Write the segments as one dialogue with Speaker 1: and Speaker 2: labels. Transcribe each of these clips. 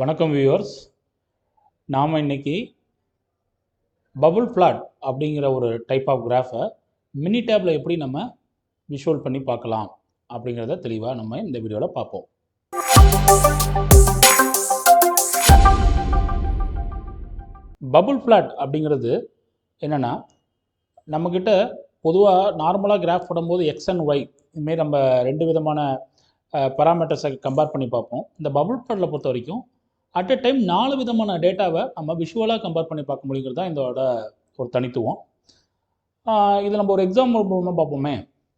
Speaker 1: வணக்கம் வியூவர்ஸ். நாம் இன்னைக்கு பபுள் பிளாட் அப்படிங்கிற ஒரு டைப் ஆஃப் கிராஃபை மினி டேப்பில் எப்படி நம்ம விஷுவல் பண்ணி பார்க்கலாம் அப்படிங்கிறத தெளிவாக நம்ம இந்த வீடியோவில் பார்ப்போம். பபுள் பிளாட் அப்படிங்கிறது என்னென்னா, நம்மக்கிட்ட பொதுவாக நார்மலாக கிராஃப் போடும்போது எக்ஸ் அண்ட் ஒய் இதுமாரி நம்ம ரெண்டு விதமான பராமீட்டர்ஸை கம்பேர் பண்ணி பார்ப்போம். இந்த பபுள் பிளாட்டில் பொறுத்த வரைக்கும் அட் எ டைம் 4 விதமான டேட்டாவை நம்ம விஷுவலாக கம்பேர் பண்ணி பார்க்க முடியுங்கிறது தான் இதோட ஒரு தனித்துவம். இதில் நம்ம ஒரு எக்ஸாம்பிள் மூலமாக பார்ப்போமே.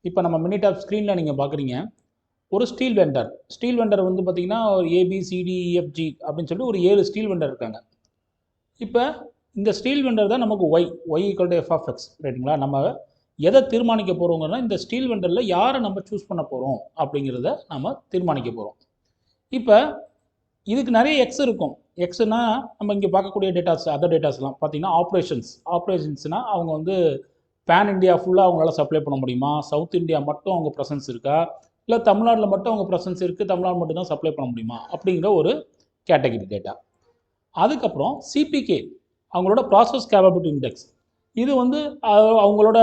Speaker 1: இப்போ நம்ம மினி டேப் ஸ்க்ரீனில் நீங்கள் பார்க்குறீங்க, ஒரு ஸ்டீல் வெண்டர் வந்து பார்த்திங்கன்னா ஒரு ABCDEFG அப்படின்னு சொல்லிட்டு ஒரு 7 ஸ்டீல் வெண்டர் இருக்காங்க. இப்போ இந்த ஸ்டீல் வெண்டர் தான் நமக்கு y = f(x) ரைட்டுங்களா. நம்ம எதை தீர்மானிக்க போகிறோங்கன்னா, இந்த ஸ்டீல் வெண்டரில் யாரை நம்ம சூஸ் பண்ண போகிறோம் அப்படிங்கிறத நம்ம தீர்மானிக்க போகிறோம். இப்போ இதுக்கு நிறைய எக்ஸ் இருக்கும். எக்ஸ்னா நம்ம இங்கே பார்க்கக்கூடிய டேட்டாஸ், அதர் டேட்டாஸ்லாம் பார்த்தீங்கன்னா ஆப்ரேஷன்ஸ்னால் அவங்க வந்து பேன் இண்டியா ஃபுல்லாக அவங்களால சப்ளை பண்ண முடியுமா, சவுத் இந்தியா மட்டும் அவங்க ப்ரெசன்ஸ் இருக்கா, இல்லை தமிழ்நாட்டில் மட்டும் அவங்க ப்ரெசன்ஸ் இருக்குது, தமிழ்நாடு மட்டும் தான் சப்ளை பண்ண முடியுமா அப்படிங்கிற ஒரு கேட்டகரி டேட்டா. அதுக்கப்புறம் சிபிகே, அவங்களோட ப்ராசஸ் கேப்பபிலிட்டி இண்டெக்ஸ். இது வந்து அவங்களோட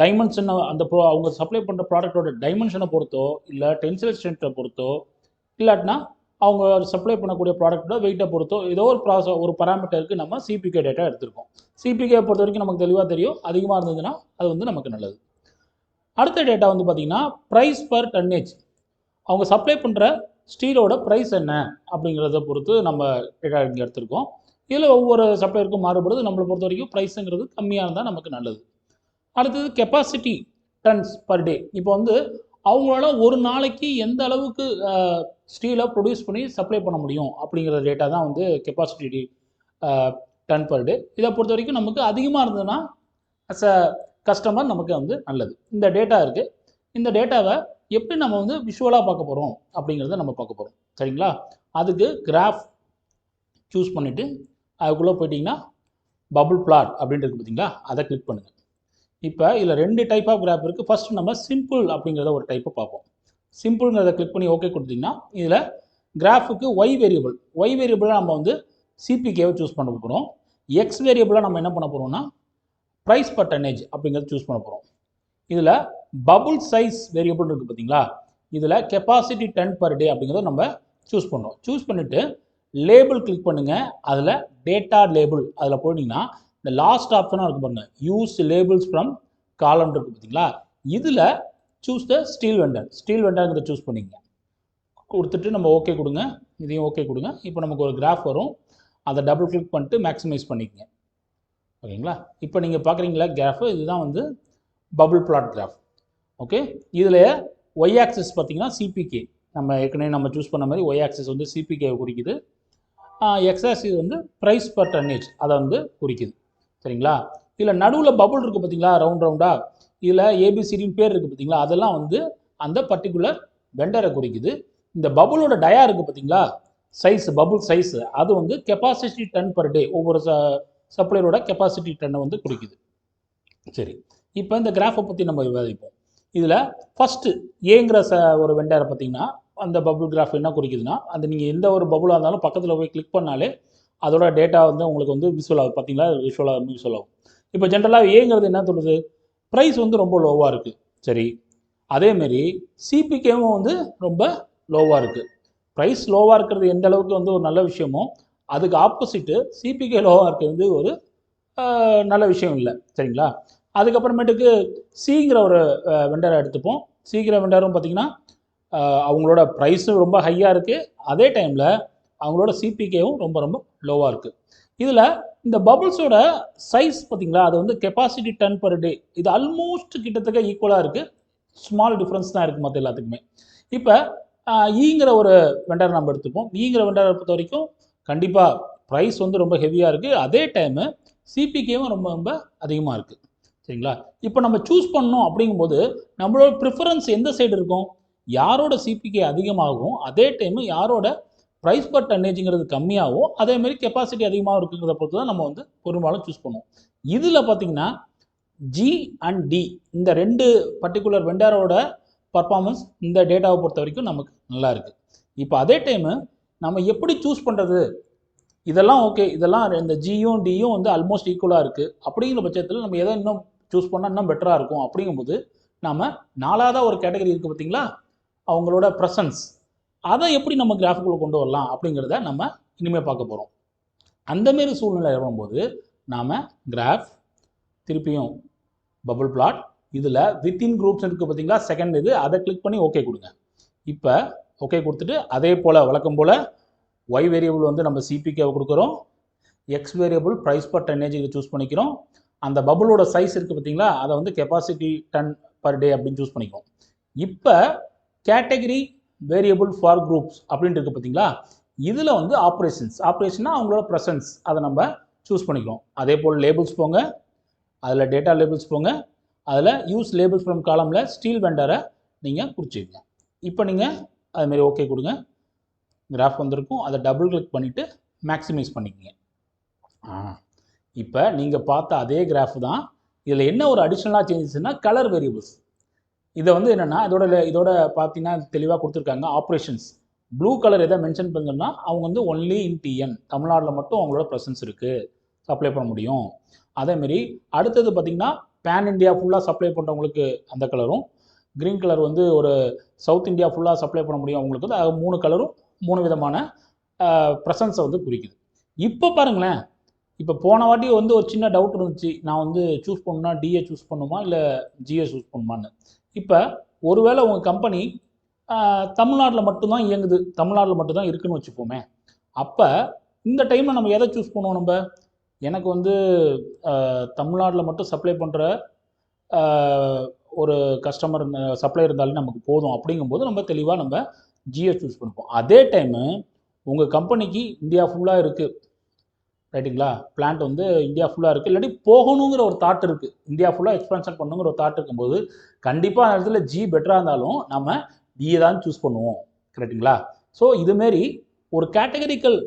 Speaker 1: டைமென்ஷனை, அவங்க சப்ளை பண்ணுற ப்ராடக்டோட டைமென்ஷனை பொறுத்தோ, இல்லை டென்சில் ஸ்ட்ரென்த்தை பொறுத்தோ, இல்லாட்டினா அவங்க சப்ளை பண்ணக்கூடிய ப்ராடக்ட்டோட வெயிட்டை பொறுத்தோ ஏதோ ஒரு பராமீட்டருக்கு நம்ம சிபிகே டேட்டா எடுத்திருக்கோம். சிபிகே பொறுத்த வரைக்கும் நமக்கு தெளிவாக தெரியும். அதிகமாக இருந்ததுன்னா அது வந்து நமக்கு நல்லது. அடுத்த டேட்டா வந்து பார்த்திங்கன்னா ப்ரைஸ் பர் டன்னேஜ். அவங்க சப்ளை பண்ணுற ஸ்டீலோட ப்ரைஸ் என்ன அப்படிங்கிறத பொறுத்து நம்ம டேட்டா இங்கே எடுத்திருக்கோம். இதில் ஒவ்வொரு சப்ளையருக்கும் மாறுபடுது. நம்மளை பொறுத்த வரைக்கும் ப்ரைஸுங்கிறது கம்மியாக இருந்தால் நமக்கு நல்லது. அடுத்தது கெப்பாசிட்டி டன்ஸ் பர் டே. இப்போ வந்து அவங்களால ஒரு நாளைக்கு எந்த அளவுக்கு ஸ்டீலை ப்ரொடியூஸ் பண்ணி சப்ளை பண்ண முடியும் அப்படிங்கிற டேட்டா தான் வந்து கெப்பாசிட்டி டன் பர் டே. இதை பொறுத்த வரைக்கும் நமக்கு அதிகமாக இருந்ததுன்னா அஸ் அ கஸ்டமர் நமக்கு வந்து நல்லது. இந்த டேட்டா இருக்குது. இந்த டேட்டாவை எப்படி நம்ம வந்து விஷுவலாக பார்க்க போகிறோம் அப்படிங்கிறத நம்ம பார்க்க போகிறோம். சரிங்களா. அதுக்கு கிராஃப் சூஸ் பண்ணிவிட்டு அதுக்குள்ளே போயிட்டிங்கன்னா பபுள் பிளாட் அப்படின்றது பார்த்தீங்களா, அதை கிளிக் பண்ணுங்கள். இப்போ இதில் 2 டைப் ஆஃப் கிராஃப் இருக்குது. ஃபர்ஸ்ட் நம்ம சிம்பிள் அப்படிங்கிறத ஒரு டைப்பை பார்ப்போம். சிம்பிள்ங்கிறத கிளிக் பண்ணி ஓகே கொடுத்தீங்கன்னா இதில் கிராஃபுக்கு ஒய் வேரியபிளாக நம்ம வந்து சிபிகேவை சூஸ் பண்ண போகிறோம். எக்ஸ் வேரியபிளாக நம்ம என்ன பண்ண போகிறோம்னா ப்ரைஸ் பர் டன்னேஜ் அப்படிங்கிறத சூஸ் பண்ண போகிறோம். இதில் பபுள் சைஸ் வேரியபிள் இருக்குது பார்த்தீங்களா, இதில் கெப்பாசிட்டி டன் பர் டே அப்படிங்கிறத நம்ம சூஸ் பண்ணோம். சூஸ் பண்ணிவிட்டு லேபிள் கிளிக் பண்ணுங்கள். அதில் டேட்டா லேபிள் அதில் போயிட்டீங்கன்னா இந்த லாஸ்ட் ஆப்ஷனாக இருக்குது பாருங்கள், யூஸ் லேபிள்ஸ் ஃப்ரம் காலம் இருக்குது பார்த்தீங்களா. இதில் சூஸ் த ஸ்டீல் வெண்டர்ங்கிறத சூஸ் பண்ணிங்க. கொடுத்துட்டு நம்ம ஓகே கொடுங்க. இதையும் ஓகே கொடுங்க. இப்போ நமக்கு ஒரு கிராஃப் வரும். அதை டபுள் கிளிக் பண்ணிட்டு மேக்ஸிமைஸ் பண்ணிக்கங்க. ஓகேங்களா. இப்போ நீங்கள் பார்க்குறீங்களா கிராஃபு, இதுதான் வந்து பபுள் பிளாட் கிராஃப். ஓகே. இதில் ஒய் ஆக்சிஸ் பார்த்தீங்கன்னா சிபிகே, நம்ம ஏற்கனவே நம்ம சூஸ் பண்ண மாதிரி ஒய் ஆக்சிஸ் வந்து சிபிகேவை குறிக்குது. எக்ஸ் ஆக்சிஸ் வந்து ப்ரைஸ் பர் டன்னேஜ் அதை வந்து குறிக்குது. சரிங்களா. இதில் நடுவில் பபுள் இருக்குது பார்த்தீங்களா, ரவுண்டாக, இதில் ஏபிசிடின்னு பேர் இருக்குது பார்த்தீங்களா, அதெல்லாம் வந்து அந்த பர்டிகுலர் வெண்டரை குறிக்குது. இந்த பபுளோட டயா இருக்குது பார்த்தீங்களா, பபுள் சைஸ், அது வந்து கெப்பாசிட்டி டன் பர் டே, ஒவ்வொரு சப்ளையரோட கெப்பாசிட்டி டன்னை வந்து குறிக்குது. சரி, இப்போ இந்த கிராஃபை பற்றி நம்ம விவாதிப்போம். இதில் ஃபஸ்ட்டு ஏங்கிற ஒரு வெண்டரை பார்த்தீங்கன்னா அந்த பபுள் கிராஃப் என்ன குறிக்குதுன்னா, அந்த நீங்கள் எந்த ஒரு பபுளாக இருந்தாலும் பக்கத்தில் போய் கிளிக் பண்ணாலே அதோட டேட்டா வந்து உங்களுக்கு வந்து விஷுவல் ஆகும். பார்த்தீங்களா, விஷுவல் ஆகும். இப்போ ஜென்ரலாக ஏங்கிறது என்ன சொல்லுது, ப்ரைஸ் வந்து ரொம்ப லோவாக இருக்குது. சரி, அதேமாரி சிபிகேவும் வந்து ரொம்ப லோவாக இருக்குது. ப்ரைஸ் லோவாக இருக்கிறது எந்த அளவுக்கு வந்து ஒரு நல்ல விஷயமோ, அதுக்கு ஆப்போசிட்டு சிபிகே லோவாக இருக்கிறது ஒரு நல்ல விஷயம் இல்லை. சரிங்களா. அதுக்கப்புறமேட்டுக்கு சிங்கிற ஒரு வெண்டரை எடுத்துப்போம். சிங்கிற வெண்டரும் பார்த்திங்கன்னா அவங்களோட ப்ரைஸும் ரொம்ப ஹையாக இருக்குது, அதே டைமில் அவங்களோட சிபிகேவும் ரொம்ப ரொம்ப லோவாக இருக்குது. இதில் இந்த பபுள்ஸோட சைஸ் பார்த்திங்களா, அது வந்து கெப்பாசிட்டி டன் பர் டே, இது ஆல்மோஸ்ட் கிட்டத்தட்ட ஈக்குவலாக இருக்குது. ஸ்மால் டிஃப்ரென்ஸ் தான் இருக்குது மற்ற எல்லாத்துக்குமே. இப்போ ஈங்கிற ஒரு வெண்டரை நம்ம எடுத்துப்போம். ஈங்கிற வெண்டரை பொறுத்த வரைக்கும் கண்டிப்பாக ப்ரைஸ் வந்து ரொம்ப ஹெவியாக இருக்குது, அதே டைமு சிபிகேவும் ரொம்ப ரொம்ப அதிகமாக இருக்குது. சரிங்களா. இப்போ நம்ம சூஸ் பண்ணோம் அப்படிங்கும்போது நம்மளோட ப்ரிஃபரன்ஸ் எந்த சைடு இருக்கும், யாரோட சிபிகே அதிகமாகும், அதே டைமு யாரோட ப்ரைஸ் பர் டன்னேஜுங்கிறது கம்மியாகவும் அதேமாதிரி கெப்பாசிட்டி அதிகமாக இருக்குங்கிறத பொறுத்து தான் நம்ம வந்து பெரும்பாலும் சூஸ் பண்ணுவோம். இதில் பார்த்திங்கன்னா ஜி அண்ட் டி இந்த 2 பர்டிகுலர் வெண்டரோட பர்ஃபார்மன்ஸ் இந்த டேட்டாவை பொறுத்த வரைக்கும் நமக்கு நல்லா இருக்குது. இப்போ அதே டைமு நம்ம எப்படி சூஸ் பண்ணுறது? இதெல்லாம் ஓகே, இதெல்லாம் இந்த ஜியும் டியும் வந்து ஆல்மோஸ்ட் ஈக்குவலாக இருக்குது. அப்படிங்கிற பட்சத்தில் நம்ம எதை இன்னும் சூஸ் பண்ணால் இன்னும் பெட்டராக இருக்கும் அப்படிங்கும்போது நம்ம 4ஆவதாக ஒரு கேட்டகரி இருக்குது பார்த்தீங்களா, அவங்களோட ப்ரெசன்ஸ், அதை எப்படி நம்ம கிராஃபுக்குள்ளே கொண்டு வரலாம் அப்படிங்கிறத நம்ம இனிமேல் பார்க்க போகிறோம். அந்தமாரி சூழ்நிலை வரும்போது நாம் கிராஃப், திருப்பியும் பபுள் பிளாட், இதில் வித்தின் குரூப்ஸ் இருக்குது பார்த்தீங்களா, செகண்ட் இது, அதை கிளிக் பண்ணி ஓகே கொடுங்க. இப்போ ஓகே கொடுத்துட்டு அதே போல் வழக்கம் போல் ஒய் வேரியபிள் வந்து நம்ம சிபிகேவை கொடுக்குறோம், x variable price per tonnage இதை சூஸ் பண்ணிக்கிறோம். அந்த பபுளோட சைஸ் இருக்குது பார்த்தீங்களா, அதை வந்து கெப்பாசிட்டி டன் பர் டே அப்படின்னு சூஸ் பண்ணிக்கிறோம். இப்போ கேட்டகரி வேரியபிள் ஃபார் குரூப்ஸ் அப்படின்ட்டு இருக்குது பார்த்தீங்களா, இதில் வந்து ஆப்ரேஷன்னா அவங்களோட ப்ரெசன்ஸ், அதை நம்ம சூஸ் பண்ணிக்கிறோம். அதே போல் லேபிள்ஸ் போங்க, அதில் டேட்டா லேபிள்ஸ் போங்க, அதில் யூஸ் லேபிள்ஸ் ஃப்ரம் காலமில் ஸ்டீல் வெண்டரை நீங்கள் குறிச்சிக்கங்க. இப்போ நீங்கள் அதுமாரி ஓகே கொடுங்க, கிராஃப் வந்திருக்கும். அதை டபுள் கிளிக் பண்ணிவிட்டு மேக்ஸிமைஸ் பண்ணிக்கங்க. இப்போ நீங்கள் பார்த்த அதே கிராஃப் தான். இதில் என்ன ஒரு அடிஷ்னலாக சேஞ்சஸ்னா கலர் வேரியபிள்ஸ். இதை வந்து என்னென்னா இதோட பார்த்தீங்கன்னா தெளிவாக கொடுத்துருக்காங்க. ஆப்ரேஷன்ஸ் ப்ளூ கலர் எதை மென்ஷன் பண்ணோம்னா அவங்க வந்து ஒன்லி இன் டிஎன், தமிழ்நாட்டில் மட்டும் அவங்களோட ப்ரெசன்ஸ் இருக்குது, சப்ளை பண்ண முடியும். அதேமாரி அடுத்தது பார்த்திங்கன்னா பேன் இண்டியா ஃபுல்லாக சப்ளை பண்ணுறவங்களுக்கு அந்த கலரும், க்ரீன் கலர் வந்து ஒரு சவுத் இந்தியா ஃபுல்லாக சப்ளை பண்ண முடியும் அவங்களுக்கு வந்து 3 கலரும் 3 விதமான ப்ரெசன்ஸை வந்து குறிக்குது. இப்போ பாருங்களேன், இப்போ போன வாட்டி வந்து ஒரு சின்ன டவுட் இருந்துச்சு, நான் வந்து சூஸ் பண்ணணும்னா டிஏ சூஸ் பண்ணுமா இல்லை ஜிஏ சூஸ் பண்ணுமான்னு. இப்போ ஒருவேளை உங்கள் கம்பெனி தமிழ்நாட்டில் மட்டும்தான் இயங்குது, தமிழ்நாட்டில் மட்டும்தான் இருக்குதுன்னு வச்சுப்போமே, அப்போ இந்த டைமில் நம்ம எதை சூஸ் பண்ணுவோம்? நம்ம எனக்கு வந்து தமிழ்நாட்டில் மட்டும் சப்ளை பண்ணுற ஒரு கஸ்டமர் சப்ளை இருந்தாலும் நமக்கு போதும். அப்படிங்கும்போது நம்ம தெளிவாக நம்ம ஜிஏ சூஸ் பண்ணிப்போம். அதே டைமு உங்கள் கம்பெனிக்கு இந்தியா ஃபுல்லாக இருக்குது, ரைட்டுங்களா, பிளான்ட் வந்து இந்தியா ஃபுல்லாக இருக்குது, இல்லாட்டி போகணுங்கிற ஒரு தாட் இருக்குது, இந்தியா ஃபுல்லாக எக்ஸ்பென்ஷன் பண்ணுங்கிற ஒரு தாட் இருக்கும்போது கண்டிப்பாக அந்த இடத்துல ஜி பெட்டராக இருந்தாலும் நம்ம டிஏ தான் சூஸ் பண்ணுவோம், கரெக்டுங்களா? ஸோ இதுமாரி ஒரு கேட்டகரிக்கல்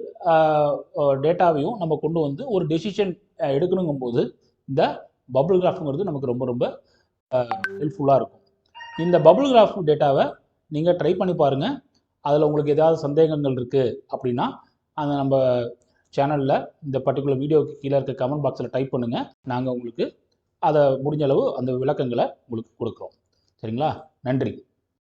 Speaker 1: டேட்டாவையும் நம்ம கொண்டு வந்து ஒரு டெசிஷன் எடுக்கணுங்கும்போது இந்த பபுள் கிராஃப்ங்கிறது நமக்கு ரொம்ப ரொம்ப ஹெல்ப்ஃபுல்லாக இருக்கும். இந்த பபுள் கிராஃப் டேட்டாவை நீங்கள் ட்ரை பண்ணி பாருங்கள். அதில் உங்களுக்கு ஏதாவது சந்தேகங்கள் இருக்குது அப்படின்னா அந்த நம்ம சேனலில் இந்த பர்டிகுலர் வீடியோவுக்கு கீழே இருக்க கமெண்ட் பாக்ஸில் டைப் பண்ணுங்கள். நாங்கள் உங்களுக்கு அதை முடிஞ்ச அளவு அந்த விளக்கங்களை உங்களுக்கு கொடுக்குறோம். சரிங்களா? நன்றி.